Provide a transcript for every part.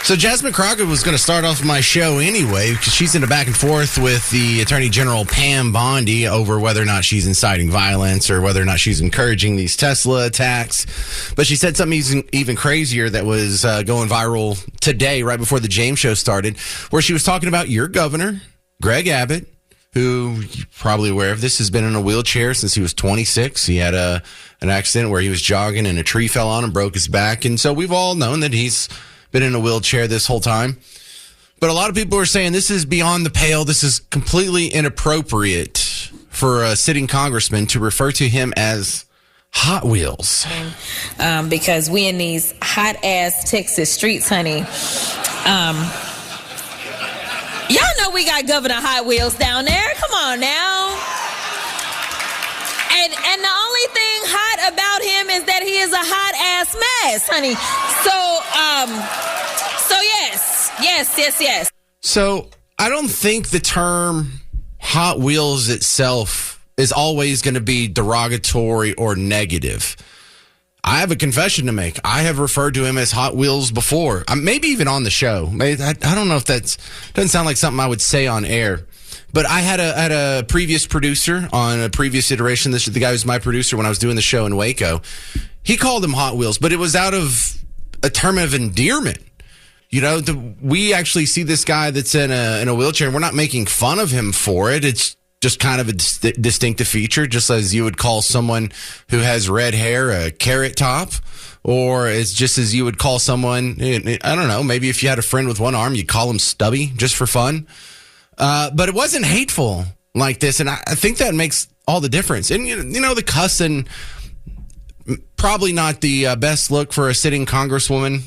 So Jasmine Crockett was going to start off my show anyway because she's in a back and forth with the Attorney General Pam Bondi over whether or not she's inciting violence or whether or not she's encouraging these Tesla attacks. But she said something even crazier that was going viral today, right before the James show started, where she was talking about your governor, Greg Abbott, who you're probably aware of this, has been in a wheelchair since he was 26. He had an accident where he was jogging and a tree fell on him, broke his back. And so we've all known that he's been in a wheelchair this whole time. But a lot of people are saying this is beyond the pale. This is completely inappropriate for a sitting congressman to refer to him as Hot Wheels. Because we in these hot-ass Texas streets, honey. Y'all know we got Governor Hot Wheels down there. Come on now. And the only thing hot about him is that he is a hot-ass mess, honey. So yes. So I don't think the term Hot Wheels itself is always going to be derogatory or negative. I have a confession to make. I have referred to him as Hot Wheels before, maybe even on the show. I don't know if doesn't sound like something I would say on air. But I had a previous producer on a previous iteration. This is the guy who's my producer when I was doing the show in Waco. He called him Hot Wheels, but it was out of a term of endearment. You know, we actually see this guy that's in a wheelchair, and we're not making fun of him for it. It's just kind of a distinctive feature, just as you would call someone who has red hair a carrot top, or it's just as you would call someone, I don't know, maybe if you had a friend with one arm, you'd call him Stubby just for fun. But it wasn't hateful like this, and I think that makes all the difference. And, you know, the cussing, probably not the best look for a sitting congresswoman.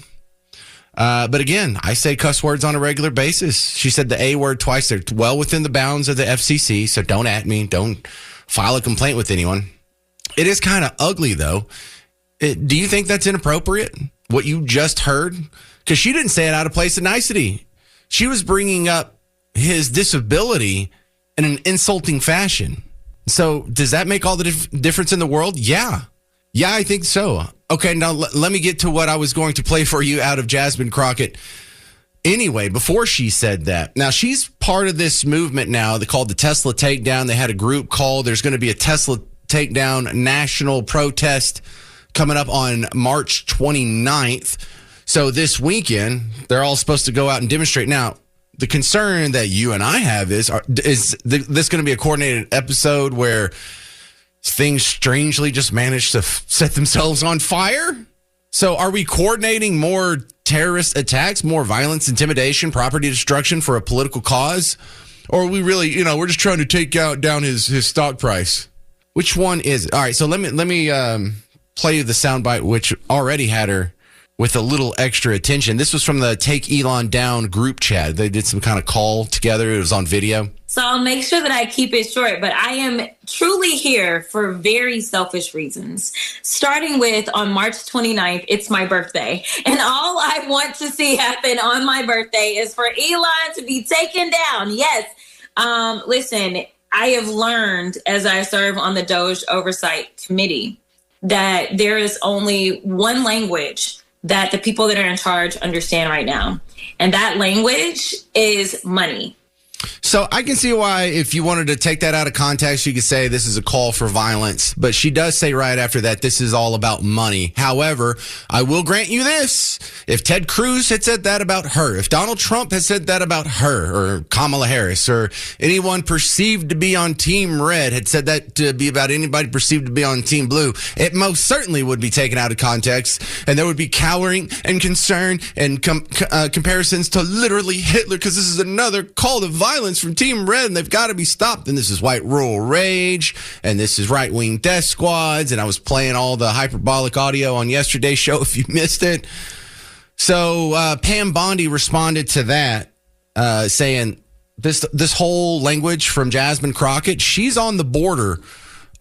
But again, I say cuss words on a regular basis. She said the A word twice. They're well within the bounds of the FCC, so don't at me. Don't file a complaint with anyone. It is kind of ugly, though. Do you think that's inappropriate, what you just heard? Because she didn't say it out of place of nicety. She was bringing up his disability in an insulting fashion. So does that make all the difference in the world? Yeah, I think so. Okay, now let me get to what I was going to play for you out of Jasmine Crockett. Anyway, before she said that, now she's part of this movement now called the Tesla Takedown. They had a group called, there's going to be a Tesla Takedown national protest coming up on March 29th. So this weekend, they're all supposed to go out and demonstrate. Now, the concern that you and I have is this going to be a coordinated episode where things strangely just manage to set themselves on fire? So are we coordinating more terrorist attacks, more violence, intimidation, property destruction for a political cause? Or are we really, we're just trying to take down his stock price? Which one is it? All right, so let me play you the soundbite, which already had her with a little extra attention. This was from the Take Elon Down group chat. They did some kind of call together. It was on video. So I'll make sure that I keep it short, but I am truly here for very selfish reasons. Starting with on March 29th, it's my birthday. And all I want to see happen on my birthday is for Elon to be taken down. Yes. Listen, I have learned as I serve on the Doge Oversight Committee that there is only one language that the people that are in charge understand right now. And that language is money. So I can see why if you wanted to take that out of context, you could say this is a call for violence. But she does say right after that, this is all about money. However, I will grant you this. If Ted Cruz had said that about her, if Donald Trump had said that about her, or Kamala Harris, or anyone perceived to be on Team Red had said that to be about anybody perceived to be on Team Blue, it most certainly would be taken out of context. And there would be cowering and concern and comparisons to literally Hitler, because this is another call to violence from Team Red, and they've got to be stopped. And this is white rural rage, and this is right-wing death squads. And I was playing all the hyperbolic audio on yesterday's show if you missed it. So Pam Bondi responded to that, saying this whole language from Jasmine Crockett, she's on the border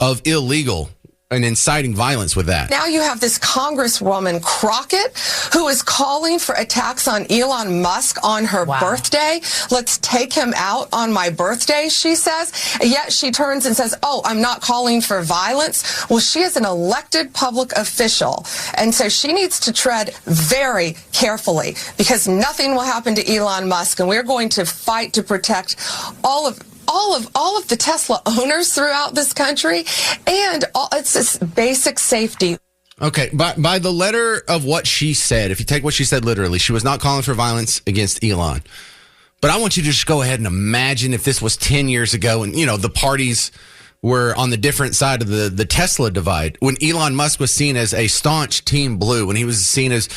of illegal. and inciting violence with that. Now you have this Congresswoman Crockett who is calling for attacks on Elon Musk on her birthday. Let's take him out on my birthday, she says. Yet she turns and says, oh, I'm not calling for violence. Well, she is an elected public official. And so she needs to tread very carefully because nothing will happen to Elon Musk. And we're going to fight to protect all of the Tesla owners throughout this country, and it's this basic safety. Okay, by the letter of what she said, if you take what she said literally, she was not calling for violence against Elon. But I want you to just go ahead and imagine if this was 10 years ago and, the parties were on the different side of the Tesla divide. When Elon Musk was seen as a staunch Team Blue, when he was seen as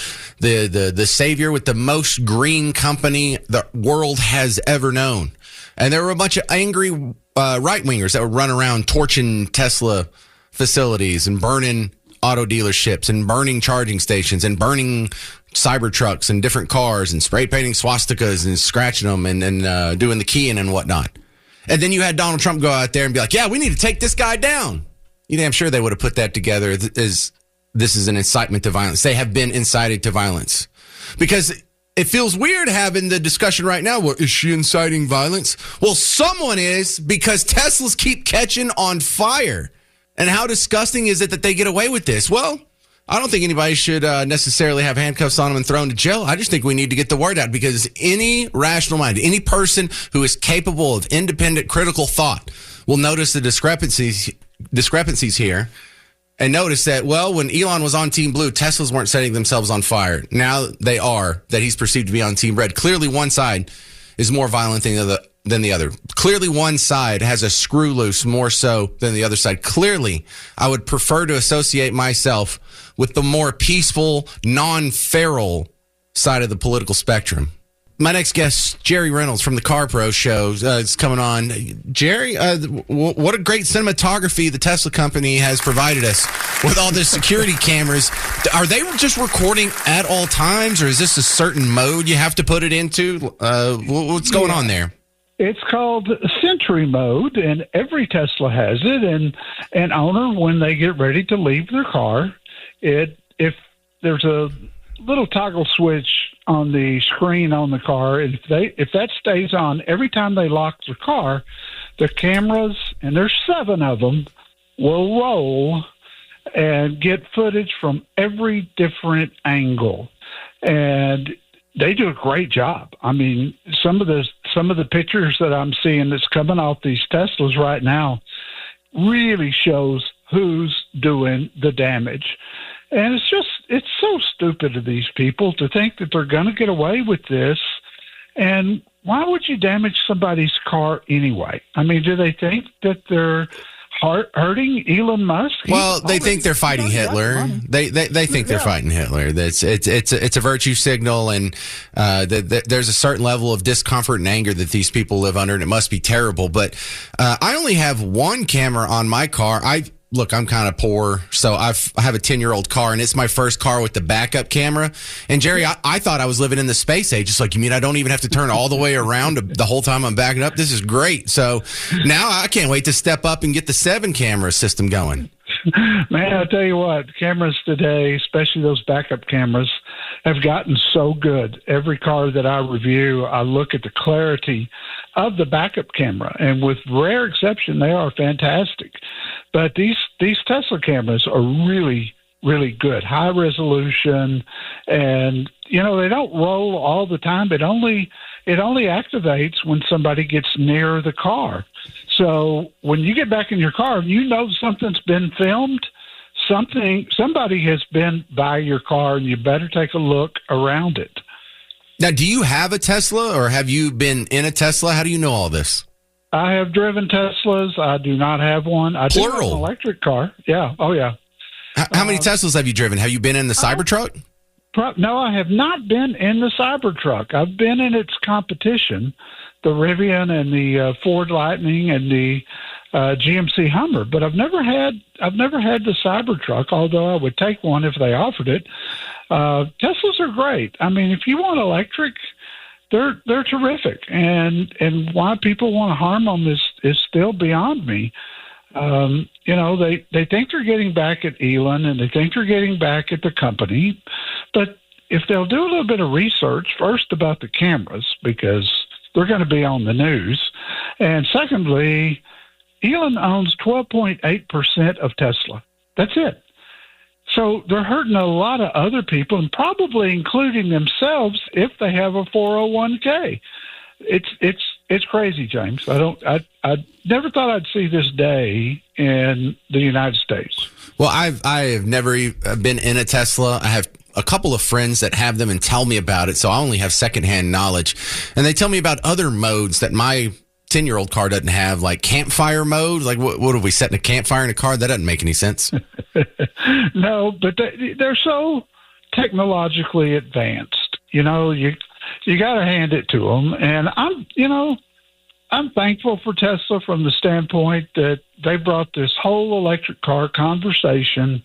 the savior with the most green company the world has ever known. And there were a bunch of angry right-wingers that would run around torching Tesla facilities and burning auto dealerships and burning charging stations and burning Cybertrucks and different cars and spray painting swastikas and scratching them and doing the keying and whatnot. And then you had Donald Trump go out there and be like, yeah, we need to take this guy down. You damn sure they would have put that together as this is an incitement to violence. They have been incited to violence. Because it feels weird having the discussion right now. Well, is she inciting violence? Well, someone is, because Teslas keep catching on fire. And how disgusting is it that they get away with this? Well, I don't think anybody should necessarily have handcuffs on them and thrown to jail. I just think we need to get the word out, because any rational mind, any person who is capable of independent critical thought will notice the discrepancies here. And notice that, well, when Elon was on Team Blue, Teslas weren't setting themselves on fire. Now they are, that he's perceived to be on Team Red. Clearly one side is more violent than the other. Clearly one side has a screw loose more so than the other side. Clearly, I would prefer to associate myself with the more peaceful, non-feral side of the political spectrum. My next guest, Jerry Reynolds from the Car Pro Show, is coming on. Jerry, what a great cinematography the Tesla company has provided us with all the security cameras. Are they just recording at all times, or is this a certain mode you have to put it into? What's going on there? It's called Sentry Mode, and every Tesla has it. And an owner, when they get ready to leave their car, if there's a little toggle switch on the screen on the car, and if that stays on every time they lock the car, the cameras, and there's 7 of them, will roll and get footage from every different angle. And they do a great job. I mean, some of the pictures that I'm seeing that's coming off these Teslas right now really shows who's doing the damage. And it's so stupid of these people to think that they're going to get away with this. And why would you damage somebody's car anyway? I mean, do they think that they're hurting Elon Musk? Well, they think they're fighting Hitler. They think they're fighting Hitler. It's a virtue signal, and there's a certain level of discomfort and anger that these people live under, and it must be terrible. But I only have one camera on my car. Look, I'm kind of poor, so I have a 10-year-old car, and it's my first car with the backup camera. And, Jerry, I thought I was living in the space age. It's like, you mean I don't even have to turn all the way around the whole time I'm backing up? This is great. So now I can't wait to step up and get the 7-camera system going. Man, I'll tell you what, cameras today, especially those backup cameras, have gotten so good. Every car that I review, I look at the clarity of the backup camera, and with rare exception, they are fantastic. But these Tesla cameras are really, really good, high resolution, and they don't roll all the time. It only activates when somebody gets near the car. So when you get back in your car, you know something's been filmed. Somebody has been by your car, and you better take a look around it. Now, do you have a Tesla, or have you been in a Tesla? How do you know all this? I have driven Teslas. I do not have one. I do have an electric car. Yeah. Oh, yeah. How many Teslas have you driven? Have you been in the Cybertruck? No, I have not been in the Cybertruck. I've been in its competition, the Rivian and the Ford Lightning and the GMC Hummer, but I've never had the Cybertruck, although I would take one if they offered it. Teslas are great. I mean, if you want electric, they're terrific, and why people want to harm them is still beyond me. They think they're getting back at Elon and they think they're getting back at the company. But if they'll do a little bit of research, first about the cameras, because they're going to be on the news. And secondly, Elon owns 12.8% of Tesla. That's it. So they're hurting a lot of other people, and probably including themselves if they have a 401k. It's crazy, James. I never thought I'd see this day in the United States. Well, I have never been in a Tesla. I have a couple of friends that have them and tell me about it, so I only have secondhand knowledge. And they tell me about other modes that my 10-year-old car doesn't have, like campfire mode. Like, what are we setting a campfire in a car? That doesn't make any sense. No, but they're so technologically advanced. You got to hand it to them. And I'm thankful for Tesla from the standpoint that they brought this whole electric car conversation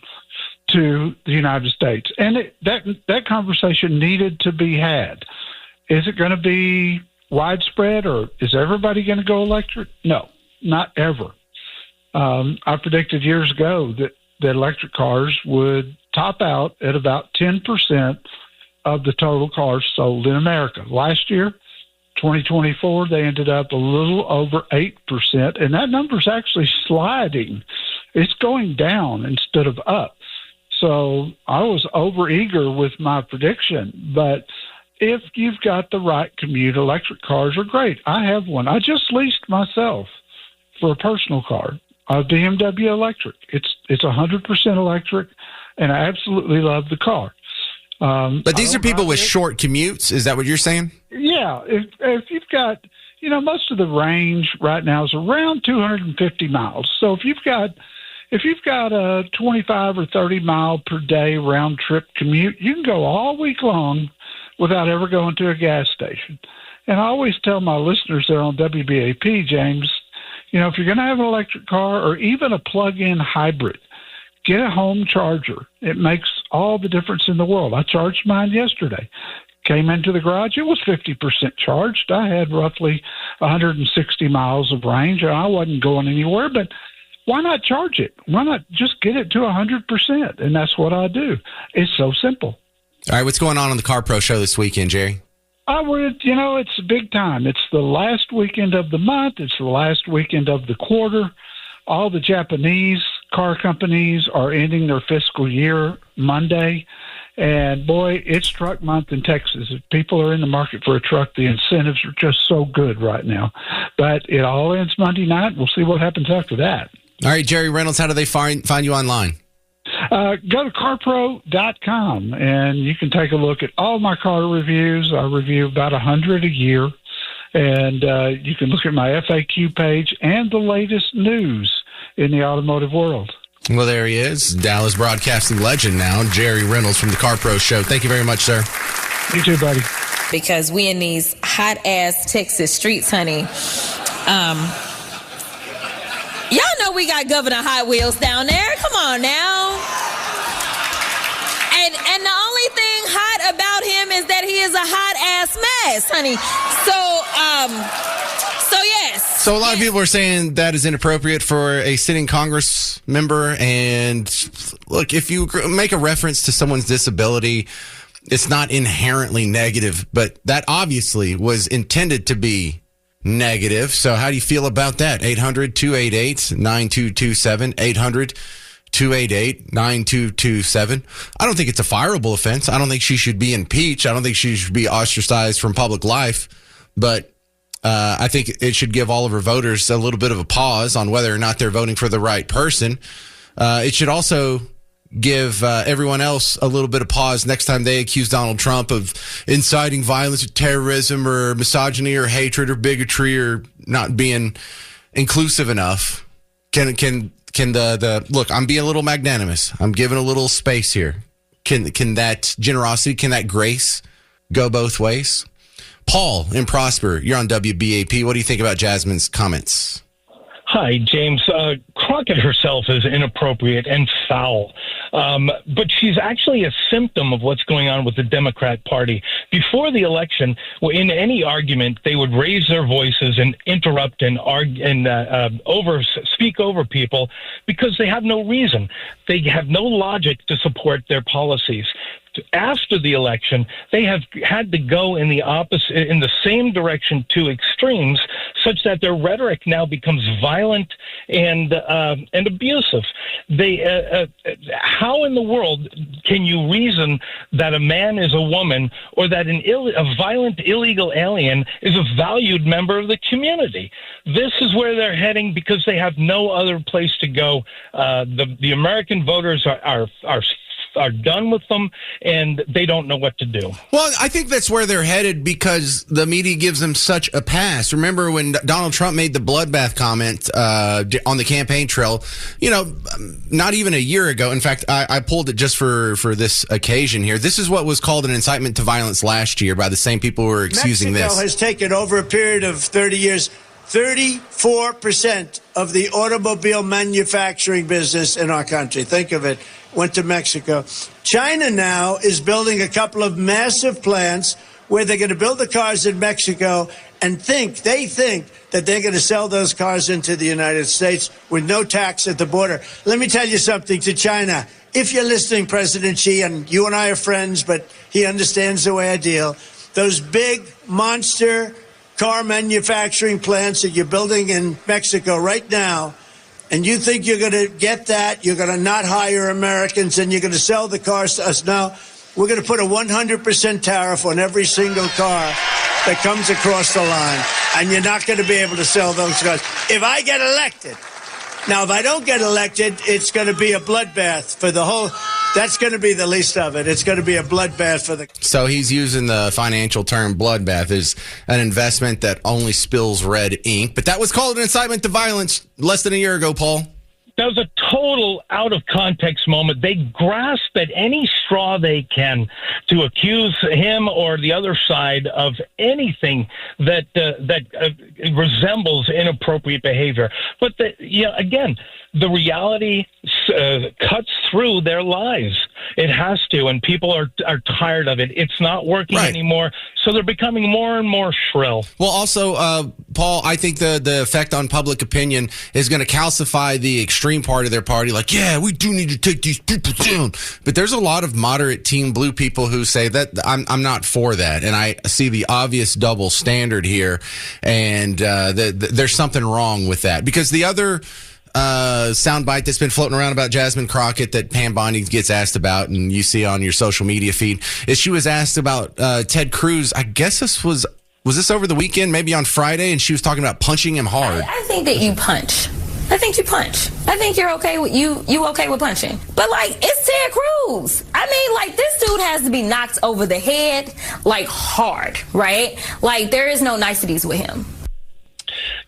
to the United States. And that conversation needed to be had. Is it going to be widespread, or is everybody going to go electric? No, not ever. I predicted years ago that electric cars would top out at about 10% of the total cars sold in America. Last year, 2024, they ended up a little over 8%, and that number's actually sliding. It's going down instead of up. So I was overeager with my prediction, but if you've got the right commute, electric cars are great. I have one. I just leased myself for a personal car, a BMW electric. It's 100% electric, and I absolutely love the car. But these are people with short commutes. Is that what you're saying? Yeah. If you've got, most of the range right now is around 250 miles. So if you've got a 25 or 30 mile per day round trip commute, you can go all week long without ever going to a gas station. And I always tell my listeners there on WBAP, James, if you're going to have an electric car or even a plug-in hybrid, get a home charger. It makes all the difference in the world. I charged mine yesterday. Came into the garage. It was 50% charged. I had roughly 160 miles of range, and I wasn't going anywhere, but why not charge it? Why not just get it to 100%? And that's what I do. It's so simple. All right, what's going on the Car Pro Show this weekend, Jerry? It's big time. It's the last weekend of the month. It's the last weekend of the quarter. All the Japanese car companies are ending their fiscal year Monday. And, boy, it's truck month in Texas. If people are in the market for a truck, the incentives are just so good right now. But it all ends Monday night. We'll see what happens after that. All right, Jerry Reynolds, how do they find you online? Go to carpro.com, and you can take a look at all my car reviews. I review about 100 a year, and you can look at my FAQ page and the latest news in the automotive world. Well, there he is, Dallas broadcasting legend now, Jerry Reynolds from the Car Pro Show. Thank you very much, sir. You too, buddy. Because we in these hot-ass Texas streets, honey. Y'all know we got Governor Hot Wheels down there. Come on now. And the only thing hot about him is that he is a hot-ass mess, honey. So yes. So a lot of people are saying that is inappropriate for a sitting Congress member. And look, if you make a reference to someone's disability, it's not inherently negative, but that obviously was intended to be negative. So how do you feel about that? 800-288-9227, 800-288-9227. I don't think it's a fireable offense. I don't think she should be impeached. I don't think she should be ostracized from public life. But I think it should give all of her voters a little bit of a pause on whether or not they're voting for the right person. It should also give everyone else a little bit of pause next time they accuse Donald Trump of inciting violence or terrorism or misogyny or hatred or bigotry or not being inclusive enough. Can the look, I'm being a little magnanimous. I'm giving a little space here. Can that generosity, can that grace go both ways? Paul in Prosper, you're on WBAP. What do you think about Jasmine's comments? Hi, James. Crockett herself is inappropriate and foul. But she's actually a symptom of what's going on with the Democrat Party. Before the election, in any argument, they would raise their voices and interrupt and argue and speak over people because they have no reason. They have no logic to support their policies. After the election, they have had to go in the same direction to extremes, such that their rhetoric now becomes violent and abusive. How in the world can you reason that a man is a woman, or that a violent illegal alien is a valued member of the community? This is where they're heading because they have no other place to go. The American voters are done with them, and they don't know what to do. Well, I think that's where they're headed because the media gives them such a pass. Remember when Donald Trump made the bloodbath comment on the campaign trail, not even a year ago. In fact, I pulled it just for this occasion here. This is what was called an incitement to violence last year by the same people who are excusing Mexico this. Has taken over a period of 30 years 34% of the automobile manufacturing business in our country. Think of it. Went to Mexico. China now is building a couple of massive plants where they're going to build the cars in Mexico and they think that they're going to sell those cars into the United States with no tax at the border. Let me tell you something to China. If you're listening, President Xi, and you and I are friends, but he understands the way I deal, those big monster car manufacturing plants that you're building in Mexico right now, and you think you're going to get that, you're going to not hire Americans, and you're going to sell the cars to us. Now, we're going to put a 100% tariff on every single car that comes across the line, and you're not going to be able to sell those cars. If I get elected, now, if I don't get elected, it's going to be a bloodbath for the whole. That's going to be the least of it. It's going to be a bloodbath for the. So he's using the financial term bloodbath as an investment that only spills red ink. But that was called an incitement to violence less than a year ago, Paul. That was a total out of context moment. They grasp at any straw they can to accuse him or the other side of anything that resembles inappropriate behavior. But again, the reality cuts through their lies. It has to, and people are tired of it. It's not working anymore, so they're becoming more and more shrill. Well, also, Paul, I think the effect on public opinion is going to calcify the extreme part of their party. Like, yeah, we do need to take these people down. But there's a lot of moderate Team Blue people who say that I'm not for that, and I see the obvious double standard here, and there's something wrong with that because the other soundbite that's been floating around about Jasmine Crockett that Pam Bondi gets asked about, and you see on your social media feed, is she was asked about Ted Cruz. I guess this was this over the weekend, maybe on Friday, and she was talking about punching him hard. I think that you punch. I think you punch. I think you're okay with you okay with punching. But it's Ted Cruz. I mean, this dude has to be knocked over the head hard, right? There is no niceties with him.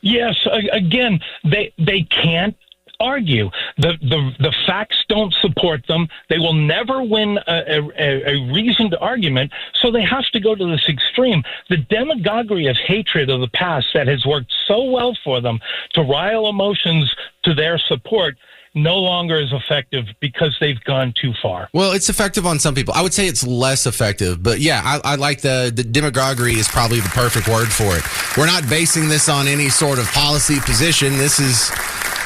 Yes, again, they can't argue. The facts don't support them. They will never win a reasoned argument, so they have to go to this extreme. The demagoguery of hatred of the past that has worked so well for them to rile emotions to their support no longer is effective because they've gone too far. Well, it's effective on some people. I would say it's less effective, but yeah, I like the demagoguery is probably the perfect word for it. We're not basing this on any sort of policy position. This is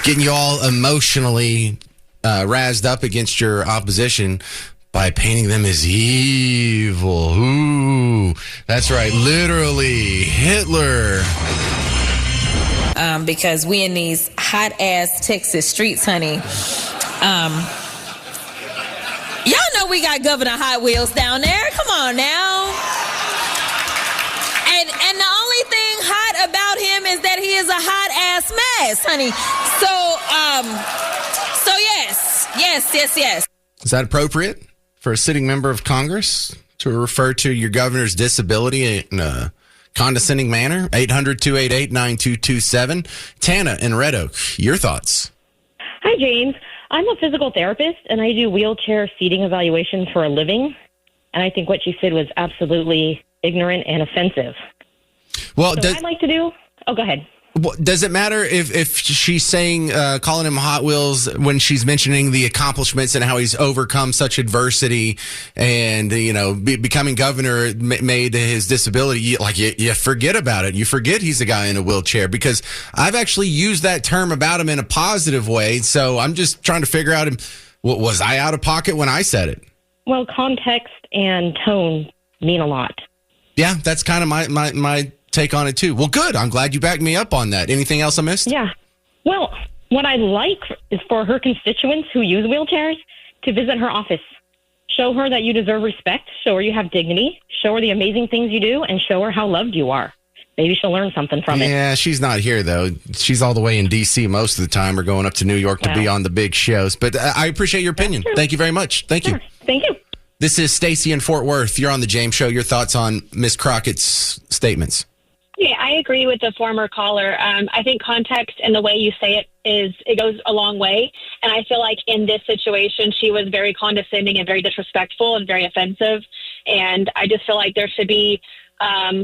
getting you all emotionally razzed up against your opposition by painting them as evil. Ooh, that's right. Literally, Hitler. Because we in these hot-ass Texas streets, honey. Y'all know we got Governor Hot Wheels down there. Come on now. And the only thing hot about him is that he is a hot-ass mess, honey. So yes. Is that appropriate for a sitting member of Congress to refer to your governor's disability in a condescending manner? 800-288-9227. Tana in Red Oak, your thoughts. Hi, James. I'm a physical therapist, and I do wheelchair seating evaluations for a living. And I think what you said was absolutely ignorant and offensive. Well, what I'd like to do... Oh, go ahead. Does it matter if she's saying, calling him Hot Wheels when she's mentioning the accomplishments and how he's overcome such adversity and, becoming governor made his disability, you forget about it. You forget he's a guy in a wheelchair, because I've actually used that term about him in a positive way. So I'm just trying to figure out, was I out of pocket when I said it? Well, context and tone mean a lot. Yeah, that's kind of my take on it too. Well, good. I'm glad you backed me up on that. Anything else I missed? Yeah. Well, what I like is for her constituents who use wheelchairs to visit her office. Show her that you deserve respect. Show her you have dignity. Show her the amazing things you do, and show her how loved you are. Maybe she'll learn something from it. Yeah, she's not here, though. She's all the way in D.C. most of the time, or going up to New York to be on the big shows. But I appreciate your opinion. Thank you very much. Thank you. Thank you. This is Stacy in Fort Worth. You're on the James Show. Your thoughts on Miss Crockett's statements? Yeah, I agree with the former caller. I think context and the way you say it goes a long way. And I feel like in this situation, she was very condescending and very disrespectful and very offensive. And I just feel like there should be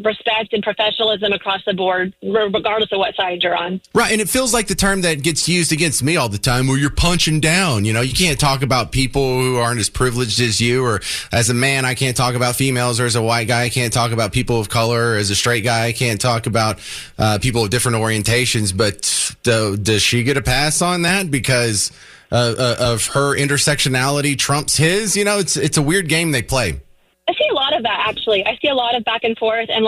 respect and professionalism across the board, regardless of what side you're on. Right, and it feels like the term that gets used against me all the time, where you're punching down. You can't talk about people who aren't as privileged as you, or as a man, I can't talk about females, or as a white guy, I can't talk about people of color, or as a straight guy, I can't talk about people of different orientations. But does she get a pass on that because of her intersectionality trumps his? It's a weird game they play. I see a lot of that, actually. I see a lot of back and forth. And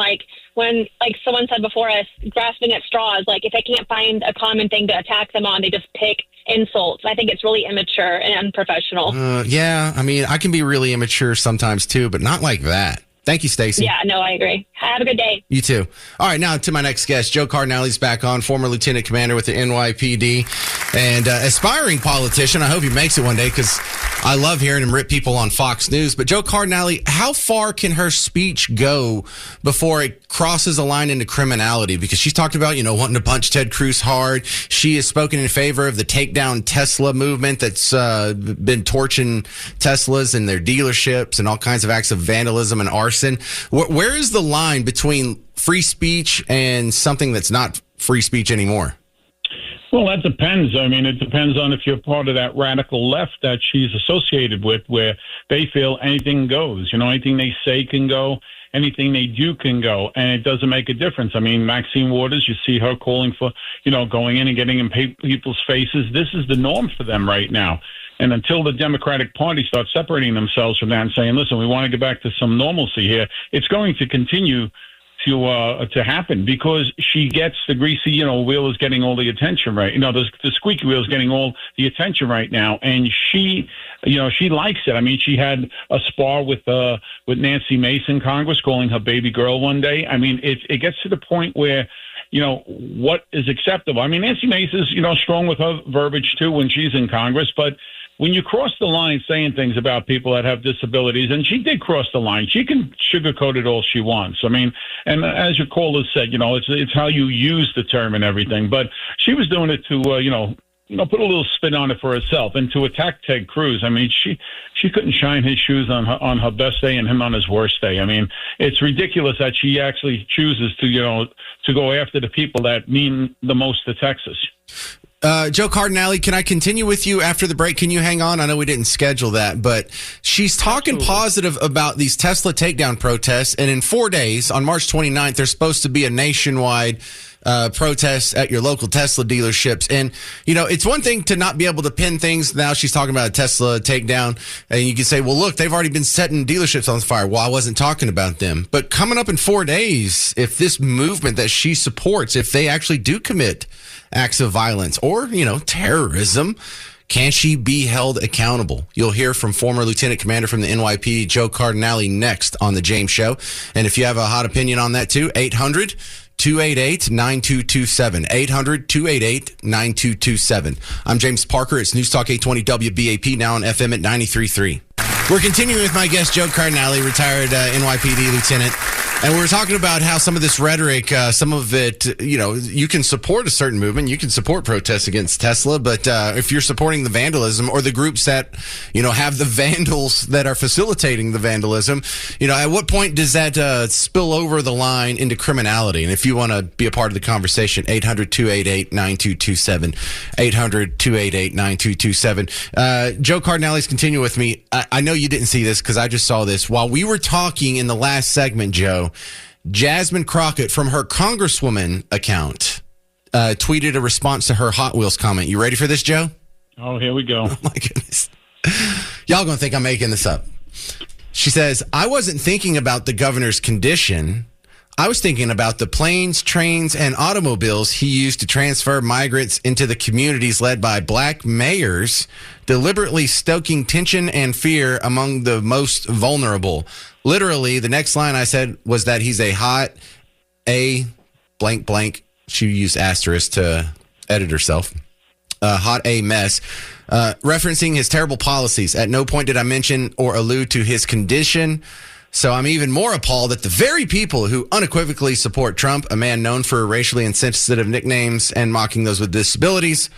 when someone said before us, grasping at straws, if they can't find a common thing to attack them on, they just pick insults. I think it's really immature and unprofessional. Yeah, I can be really immature sometimes too, but not like that. Thank you, Stacy. Yeah, no, I agree. Have a good day. You too. All right, now to my next guest. Joe Cardinale's back on, former lieutenant commander with the NYPD and aspiring politician. I hope he makes it one day, because I love hearing him rip people on Fox News. But Joe Cardinale, how far can her speech go before it crosses a line into criminality? Because she's talked about, wanting to punch Ted Cruz hard. She has spoken in favor of the takedown Tesla movement that's been torching Teslas and their dealerships and all kinds of acts of vandalism and arson. Where is the line between free speech and something that's not free speech anymore? Well, that depends. It depends on if you're part of that radical left that she's associated with, where they feel anything goes. Anything they say can go, anything they do can go, and it doesn't make a difference. Maxine Waters, you see her calling for, going in and getting in people's faces. This is the norm for them right now. And until the Democratic Party starts separating themselves from that and saying, listen, we want to get back to some normalcy here, it's going to continue to happen, because she gets the greasy, wheel is getting all the attention right. The squeaky wheel is getting all the attention right now. And she likes it. She had a spar with Nancy Mace in Congress, calling her baby girl one day. It gets to the point where, what is acceptable. Nancy Mace is, strong with her verbiage too when she's in Congress, but when you cross the line saying things about people that have disabilities, and she did cross the line, she can sugarcoat it all she wants. And as your caller said, it's how you use the term and everything. But she was doing it to, put a little spin on it for herself, and to attack Ted Cruz. She couldn't shine his shoes on her best day and him on his worst day. It's ridiculous that she actually chooses to go after the people that mean the most to Texas. Joe Cardinale, can I continue with you after the break? Can you hang on? I know we didn't schedule that, but she's talking positive about these Tesla takedown protests. And in 4 days, on March 29th, there's supposed to be a nationwide protests at your local Tesla dealerships. And, it's one thing to not be able to pin things. Now she's talking about a Tesla takedown, and you can say, well, look, they've already been setting dealerships on fire. Well, I wasn't talking about them. But coming up in 4 days, if this movement that she supports, if they actually do commit acts of violence or, terrorism, can she be held accountable? You'll hear from former Lieutenant Commander from the NYPD, Joe Cardinale, next on The James Show. And if you have a hot opinion on that too, 800-288-9227. 800-288-9227. I'm James Parker. It's News Talk 820 WBAP, now on FM at 93.3. We're continuing with my guest, Joe Cardinale, retired NYPD lieutenant. And we were talking about how some of this rhetoric, some of it, you can support a certain movement, you can support protests against Tesla, but if you're supporting the vandalism or the groups that, have the vandals that are facilitating the vandalism, at what point does that spill over the line into criminality? And if you want to be a part of the conversation, 800-288-9227, 800-288-9227. Joe Cardinale's continue with me. I know you didn't see this because I just saw this. While we were talking in the last segment, Joe, Jasmine Crockett from her Congresswoman account tweeted a response to her Hot Wheels comment. You ready for this, Joe? Oh, here we go. Oh, my goodness. Y'all gonna think I'm making this up. She says, I wasn't thinking about the governor's condition. I was thinking about the planes, trains, and automobiles he used to transfer migrants into the communities led by black mayors, deliberately stoking tension and fear among the most vulnerable. Literally, the next line I said was that he's a hot A blank blank. She used asterisk to edit herself. Hot A mess. Referencing his terrible policies. At no point did I mention or allude to his condition. So I'm even more appalled that the very people who unequivocally support Trump, a man known for racially insensitive nicknames and mocking those with disabilities,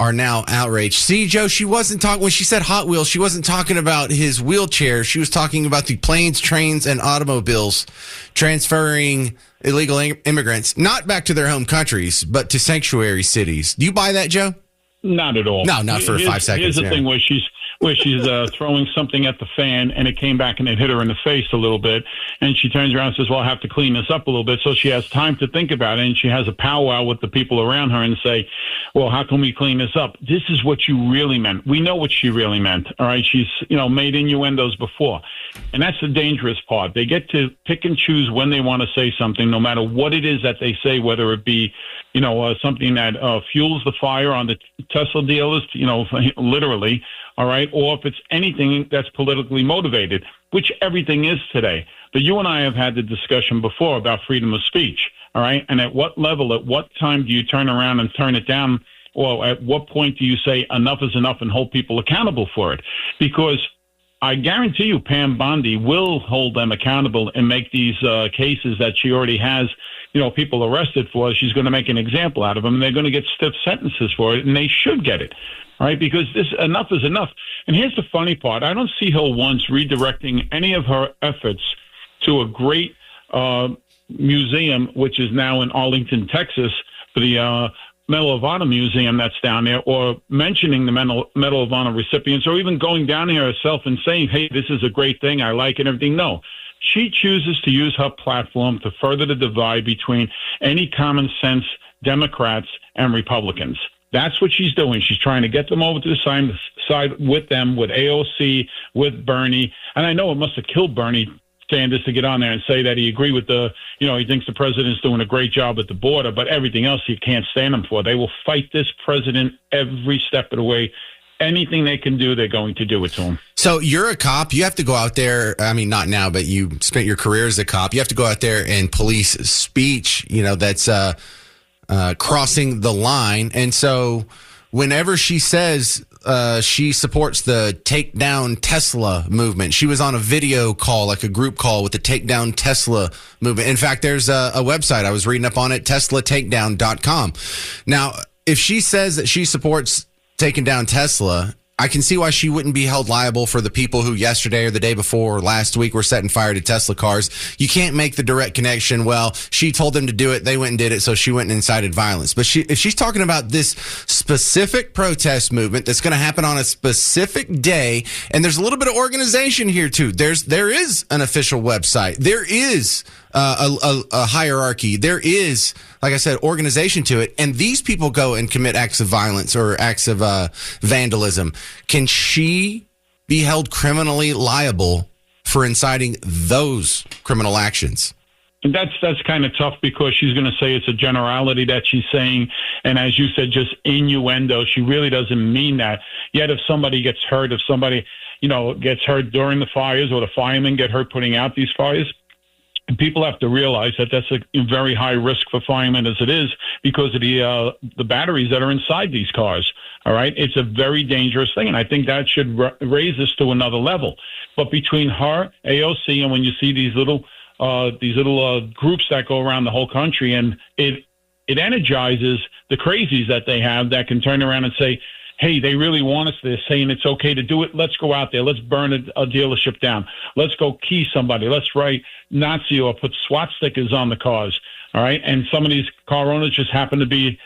are now outraged. See, Joe, she wasn't talking, when she said Hot Wheels, she wasn't talking about his wheelchair. She was talking about the planes, trains, and automobiles transferring illegal immigrants, not back to their home countries, but to sanctuary cities. Do you buy that, Joe? Not at all. No, not for 5 seconds. Here's the thing where she's throwing something at the fan, and it came back and it hit her in the face a little bit. And she turns around and says, well, I have to clean this up a little bit. So she has time to think about it, and she has a powwow with the people around her and say, well, how can we clean this up? This is what you really meant. We know what she really meant. All right. She's, made innuendos before. And that's the dangerous part. They get to pick and choose when they want to say something, no matter what it is that they say, whether it be, something that fuels the fire on the Tesla dealers, literally. All right. Or if it's anything that's politically motivated, which everything is today. But you and I have had the discussion before about freedom of speech. All right. And at what level, at what time do you turn around and turn it down? Or at what point do you say enough is enough and hold people accountable for it? Because I guarantee you Pam Bondi will hold them accountable and make these cases that she already has, people arrested for. She's going to make an example out of them, and they're going to get stiff sentences for it, and they should get it. All right, because this enough is enough. And here's the funny part. I don't see her once redirecting any of her efforts to a great museum, which is now in Arlington, Texas, for the Medal of Honor Museum that's down there, or mentioning the Medal of Honor recipients, or even going down here herself and saying, hey, this is a great thing, I like it, everything. No. She chooses to use her platform to further the divide between any common sense Democrats and Republicans. That's what she's doing. She's trying to get them over to the side with them, with AOC, with Bernie. And I know it must have killed Bernie Sanders to get on there and say that he agreed with he thinks the president's doing a great job at the border, but everything else he can't stand him for. They will fight this president every step of the way. Anything they can do, they're going to do it to him. So you're a cop. You have to go out there. I mean, not now, but you spent your career as a cop. You have to go out there and police speech, that's crossing the line. And so whenever she says she supports the Take Down Tesla movement, she was on a video call, like a group call with the Take Down Tesla movement. In fact, there's a website I was reading up on it, TeslaTakedown.com. Now, if she says that she supports taking down Tesla, I can see why she wouldn't be held liable for the people who yesterday or the day before or last week were setting fire to Tesla cars. You can't make the direct connection. Well, she told them to do it. They went and did it. So she went and incited violence. But if she's talking about this specific protest movement that's going to happen on a specific day, and there's a little bit of organization here too. There is an official website. There is a hierarchy. There is, like I said, organization to it. And these people go and commit acts of violence or acts of vandalism. Can she be held criminally liable for inciting those criminal actions? That's kind of tough because she's going to say it's a generality that she's saying. And as you said, just innuendo. She really doesn't mean that. Yet if somebody gets hurt, if somebody, gets hurt during the fires or the firemen get hurt putting out these fires, people have to realize that that's a very high risk for firemen as it is because of the batteries that are inside these cars. All right. It's a very dangerous thing. And I think that should raise this to another level. But between her, AOC, and when you see these little groups that go around the whole country, and it energizes the crazies that they have that can turn around and say, hey, they really want us. They're saying it's okay to do it. Let's go out there. Let's burn a dealership down. Let's go key somebody. Let's write Nazi or put SWAT stickers on the cars. All right. And some of these car owners just happen to be,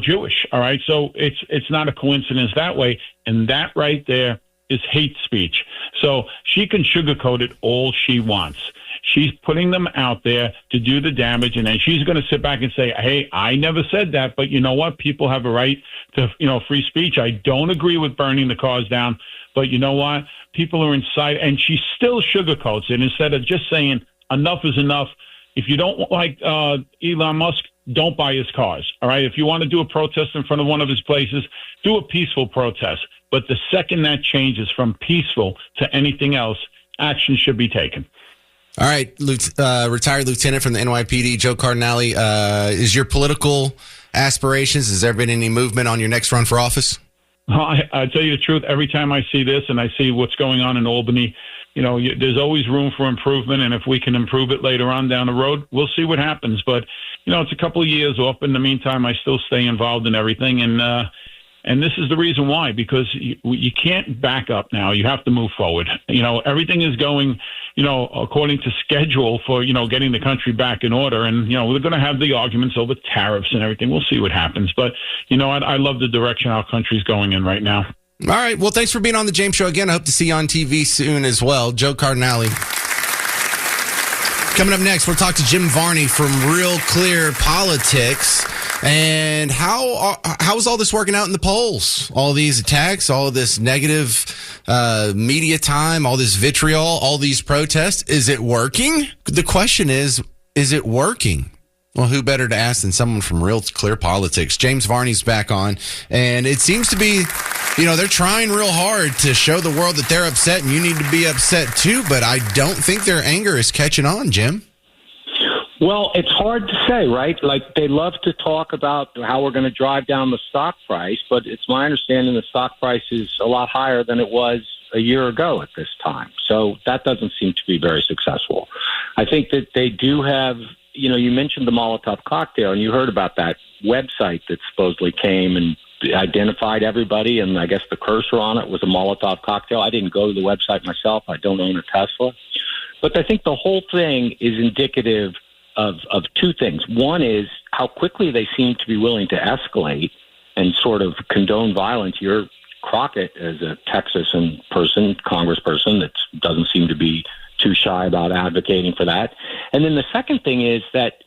Jewish. All right. So it's not a coincidence that way. And that right there is hate speech. So she can sugarcoat it all she wants. She's putting them out there to do the damage, and then she's going to sit back and say, hey, I never said that, but you know what? People have a right to, free speech. I don't agree with burning the cars down, but you know what? People are inside, and she still sugarcoats it instead of just saying enough is enough. If you don't like Elon Musk, don't buy his cars, all right? If you want to do a protest in front of one of his places, do a peaceful protest. But the second that changes from peaceful to anything else, action should be taken. All right, retired lieutenant from the NYPD, Joe Cardinale, is your political aspirations, has there been any movement on your next run for office? I tell you the truth, every time I see this and I see what's going on in Albany, there's always room for improvement, and if we can improve it later on down the road, we'll see what happens. But, it's a couple of years off. In the meantime, I still stay involved in everything, and this is the reason why, because you can't back up now. You have to move forward. Everything is going, according to schedule for, getting the country back in order. And, we're going to have the arguments over tariffs and everything. We'll see what happens. But, I love the direction our country's going in right now. All right. Well, thanks for being on the James Show again. I hope to see you on TV soon as well. Joe Cardinale. Coming up next, we'll talk to Jim Varney from Real Clear Politics. And how is all this working out in the polls? All these attacks, all of this negative media time, all this vitriol, all these protests. Is it working? The question is it working? Well, who better to ask than someone from Real Clear Politics? James Varney's back on, and it seems to be, they're trying real hard to show the world that they're upset, and you need to be upset too, but I don't think their anger is catching on, Jim. Well, it's hard to say, right? Like, they love to talk about how we're going to drive down the stock price, but it's my understanding the stock price is a lot higher than it was a year ago at this time. So that doesn't seem to be very successful. I think that they do have, you mentioned the Molotov cocktail, and you heard about that website that supposedly came and identified everybody, and I guess the cursor on it was a Molotov cocktail. I didn't go to the website myself. I don't own a Tesla. But I think the whole thing is indicative of two things. One is how quickly they seem to be willing to escalate and sort of condone violence. You're Crockett, as a Texan congressperson, that doesn't seem to be too shy about advocating for that. And then the second thing is that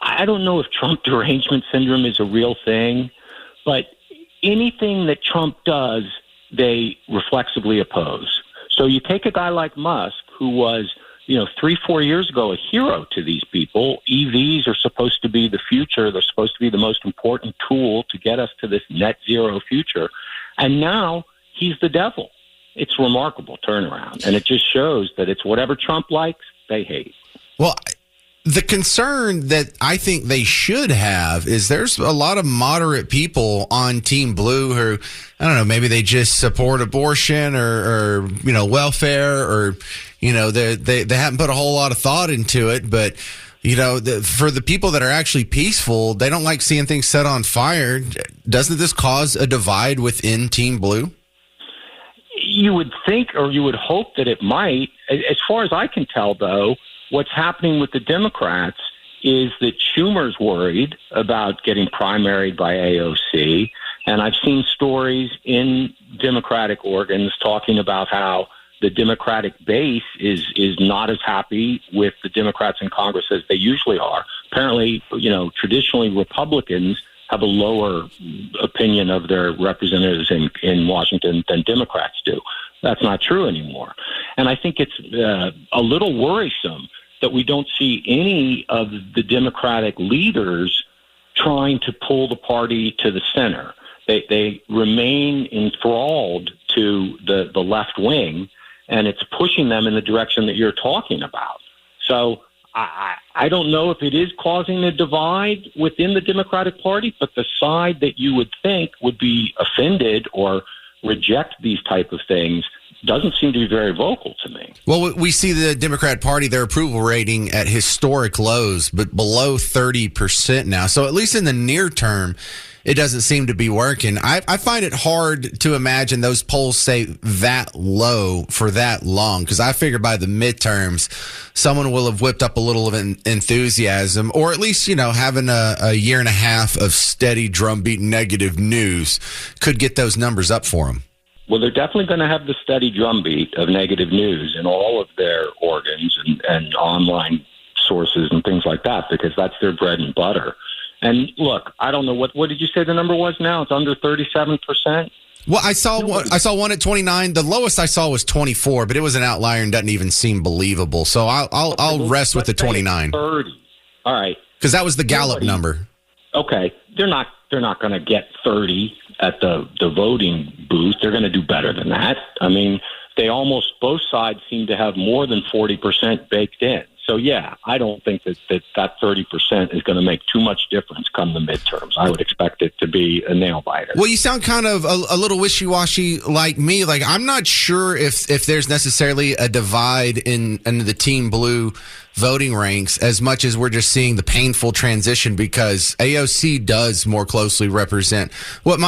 I don't know if Trump derangement syndrome is a real thing, but anything that Trump does, they reflexively oppose. So you take a guy like Musk, who was 3-4 years ago, a hero to these people. EVs are supposed to be the future. They're supposed to be the most important tool to get us to this net zero future. And now he's the devil. It's a remarkable turnaround. And it just shows that it's whatever Trump likes, they hate. Well, the concern that I think they should have is there's a lot of moderate people on Team Blue who, I don't know, maybe they just support abortion or welfare, or, they haven't put a whole lot of thought into it. But, for the people that are actually peaceful, they don't like seeing things set on fire. Doesn't this cause a divide within Team Blue? You would think, or you would hope that it might. As far as I can tell, though, what's happening with the Democrats is that Schumer's worried about getting primaried by AOC. And I've seen stories in Democratic organs talking about how the Democratic base is not as happy with the Democrats in Congress as they usually are. Apparently, traditionally Republicans have a lower opinion of their representatives in Washington than Democrats do. That's not true anymore. And I think it's a little worrisome that we don't see any of the Democratic leaders trying to pull the party to the center. They remain enthralled to the left wing, and it's pushing them in the direction that you're talking about. So I don't know if it is causing a divide within the Democratic Party, but the side that you would think would be offended or reject these type of things doesn't seem to be very vocal to me. Well, we see the Democrat Party, their approval rating at historic lows, but below 30% now. So at least in the near term, it doesn't seem to be working. I find it hard to imagine those polls stay that low for that long, because I figure by the midterms, someone will have whipped up a little of enthusiasm, or at least, having a year and a half of steady drumbeat negative news could get those numbers up for them. Well, they're definitely going to have the steady drumbeat of negative news in all of their organs and online sources and things like that, because that's their bread and butter. And look, I don't know what did you say the number was now? It's under 37%. Well, I saw one at 29. The lowest I saw was 24, but it was an outlier and doesn't even seem believable. So I'll rest with the 29. 30. All right, because that was the Gallup number. Okay, they're not going to get 30 at the voting booth. They're going to do better than that. I mean, both sides seem to have more than 40% baked in. So, yeah, I don't think that 30% is going to make too much difference come the midterms. I would expect it to be a nail biter. Well, you sound kind of a little wishy-washy like me. Like, I'm not sure if there's necessarily a divide in the Team Blue voting ranks as much as we're just seeing the painful transition, because AOC does more closely represent what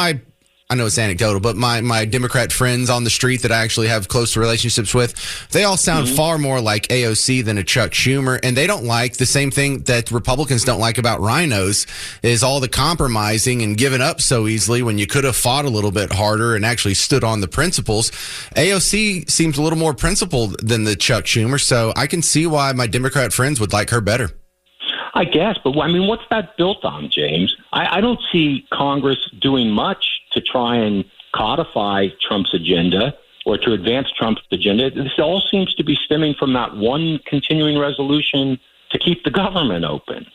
I know it's anecdotal, but my Democrat friends on the street that I actually have close relationships with, they all sound far more like AOC than a Chuck Schumer. And they don't like the same thing that Republicans don't like about rhinos, is all the compromising and giving up so easily when you could have fought a little bit harder and actually stood on the principles. AOC seems a little more principled than the Chuck Schumer. So I can see why my Democrat friends would like her better. I guess, but I mean, what's that built on, James? I don't see Congress doing much to try and codify Trump's agenda or to advance Trump's agenda. This all seems to be stemming from that one continuing resolution to keep the government open.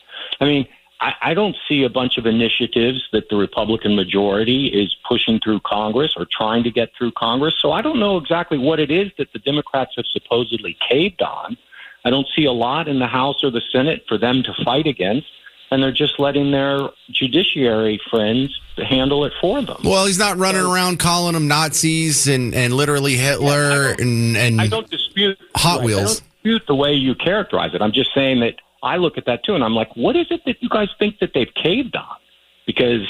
I mean, I don't see a bunch of initiatives that the Republican majority is pushing through Congress or trying to get through Congress. So I don't know exactly what it is that the Democrats have supposedly caved on. I don't see a lot in the House or the Senate for them to fight against, and they're just letting their judiciary friends handle it for them. Well, he's not running around calling them Nazis and literally Hitler and I don't dispute Hot Wheels. I don't dispute the way you characterize it. I'm just saying that I look at that too, and I'm like, what is it that you guys think that they've caved on? Because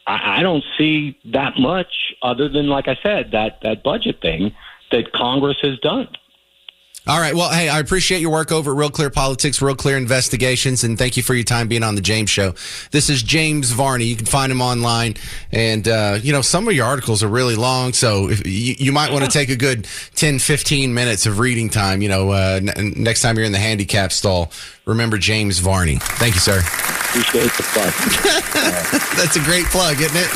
I don't see that much other than, like I said, that budget thing that Congress has done. All right. Well, hey, I appreciate your work over at Real Clear Politics, Real Clear Investigations, and thank you for your time being on the James Show. This is James Varney. You can find him online, and, some of your articles are really long, so if you might want to take a good 10, 15 minutes of reading time, next time you're in the handicap stall. Remember James Varney. Thank you, sir. Appreciate the plug. That's a great plug, isn't it?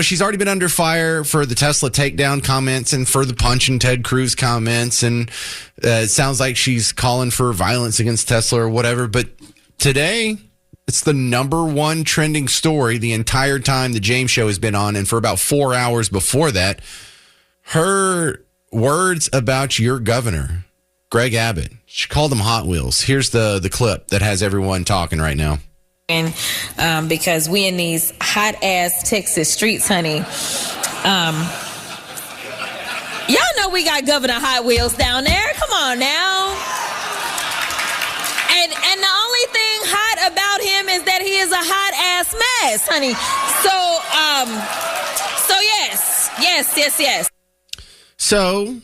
She's already been under fire for the Tesla takedown comments and for the punch and Ted Cruz comments. And it sounds like she's calling for violence against Tesla or whatever. But today, it's the number one trending story the entire time the James Show has been on. And for about 4 hours before that, her words about your governor, Greg Abbott. She called him Hot Wheels. Here's the clip that has everyone talking right now. Because we in these hot ass Texas streets, honey. Y'all know we got Governor Hot Wheels down there. Come on now. And the only thing hot about him is that he is a hot ass mess, honey. So yes. So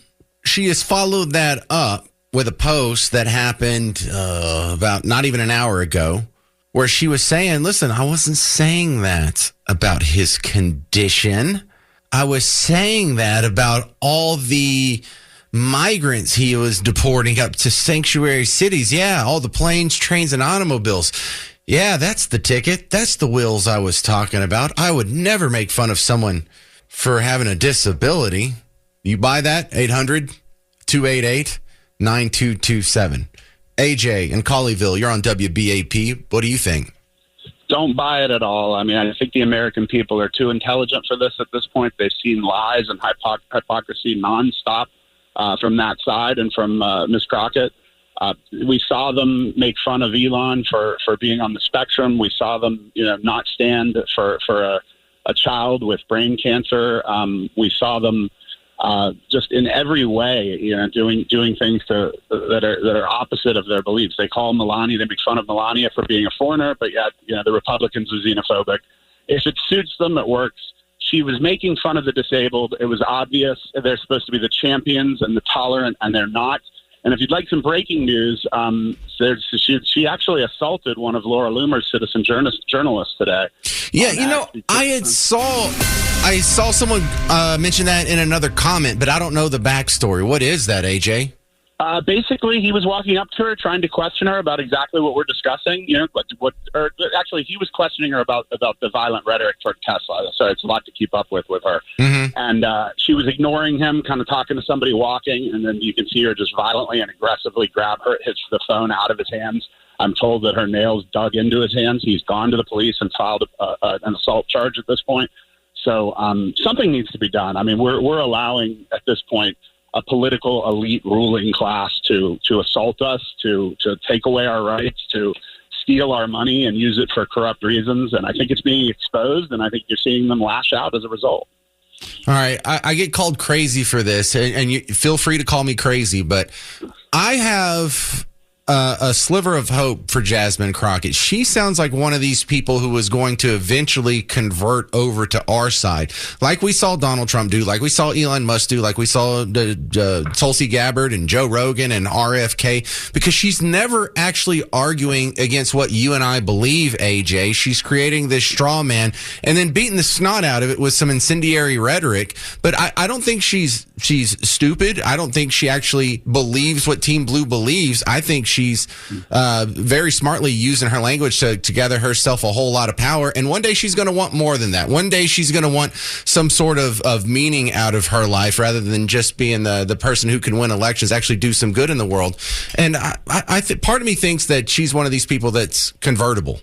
she has followed that up with a post that happened about not even an hour ago, where she was saying, listen, I wasn't saying that about his condition. I was saying that about all the migrants he was deporting up to sanctuary cities. Yeah, all the planes, trains, and automobiles. Yeah, that's the ticket. That's the wheels I was talking about. I would never make fun of someone for having a disability. You buy that? 800-288-9227. AJ in Colleyville, you're on WBAP. What do you think? Don't buy it at all. I mean, I think the American people are too intelligent for this at this point. They've seen lies and hypocrisy nonstop from that side and from Ms. Crockett. We saw them make fun of Elon for being on the spectrum. We saw them, not stand for a child with brain cancer. We saw them just in every way, doing things that are opposite of their beliefs. They call Melania, they make fun of Melania for being a foreigner, but yet, the Republicans are xenophobic. If it suits them, it works. She was making fun of the disabled. It was obvious. They're supposed to be the champions and the tolerant, and they're not. And if you'd like some breaking news, she actually assaulted one of Laura Loomer's citizen journalists today. Yeah, I saw someone mention that in another comment, but I don't know the backstory. What is that, AJ? Basically, he was walking up to her, trying to question her about exactly what we're discussing. Actually, he was questioning her about the violent rhetoric toward Tesla. So it's a lot to keep up with her. Mm-hmm. And she was ignoring him, kind of talking to somebody walking, and then you can see her just violently and aggressively grab the phone out of his hands. I'm told that her nails dug into his hands. He's gone to the police and filed an assault charge at this point. So something needs to be done. I mean, we're allowing at this point a political elite ruling class to assault us, to take away our rights, to steal our money and use it for corrupt reasons. And I think it's being exposed, and I think you're seeing them lash out as a result. All right. I get called crazy for this, and you feel free to call me crazy, but I have a sliver of hope for Jasmine Crockett. She sounds like one of these people who is going to eventually convert over to our side, like we saw Donald Trump do, like we saw Elon Musk do, like we saw Tulsi Gabbard and Joe Rogan and RFK, because she's never actually arguing against what you and I believe, AJ. She's creating this straw man and then beating the snot out of it with some incendiary rhetoric. But I don't think she's stupid. I don't think she actually believes what Team Blue believes. I think she's very smartly using her language to gather herself a whole lot of power. And one day she's going to want more than that. One day she's going to want some sort of meaning out of her life rather than just being the person who can win elections, actually do some good in the world. And part of me thinks that she's one of these people that's convertible.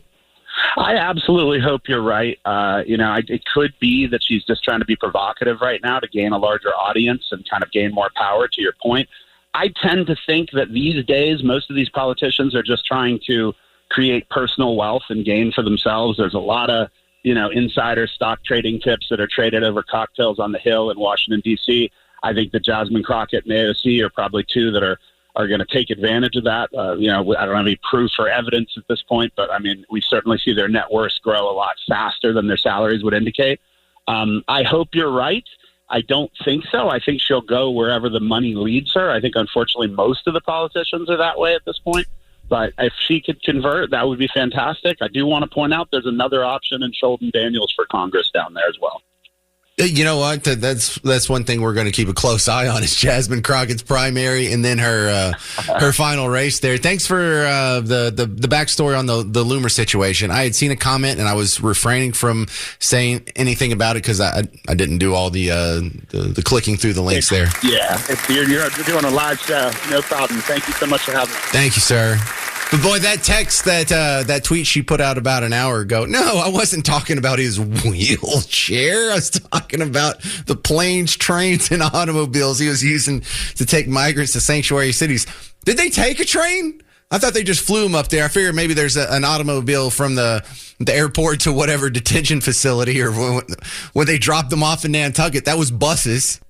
I absolutely hope you're right. It could be that she's just trying to be provocative right now to gain a larger audience and kind of gain more power, to your point. I tend to think that these days, most of these politicians are just trying to create personal wealth and gain for themselves. There's a lot of, insider stock trading tips that are traded over cocktails on the Hill in Washington, D.C. I think that Jasmine Crockett and AOC are probably two that are going to take advantage of that. I don't have any proof or evidence at this point, but I mean, we certainly see their net worths grow a lot faster than their salaries would indicate. I hope you're right. I don't think so. I think she'll go wherever the money leads her. I think, unfortunately, most of the politicians are that way at this point. But if she could convert, that would be fantastic. I do want to point out there's another option in Sheldon Daniels for Congress down there as well. You know what? That's one thing we're going to keep a close eye on is Jasmine Crockett's primary and then her final race there. Thanks for the backstory on the Loomer situation. I had seen a comment and I was refraining from saying anything about it because I didn't do all the clicking through the links there. Yeah, you're doing a live show. No problem. Thank you so much for having me. Thank you, sir. But boy, that text, that tweet she put out about an hour ago, no, I wasn't talking about his wheelchair. I was talking about the planes, trains, and automobiles he was using to take migrants to sanctuary cities. Did they take a train? I thought they just flew him up there. I figured maybe there's an automobile from the airport to whatever detention facility, or when they dropped them off in Nantucket. That was buses.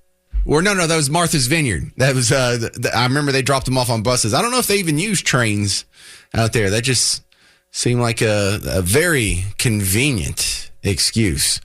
Or no, that was Martha's Vineyard. That was I remember they dropped them off on buses. I don't know if they even use trains out there. That just seemed like a very convenient excuse.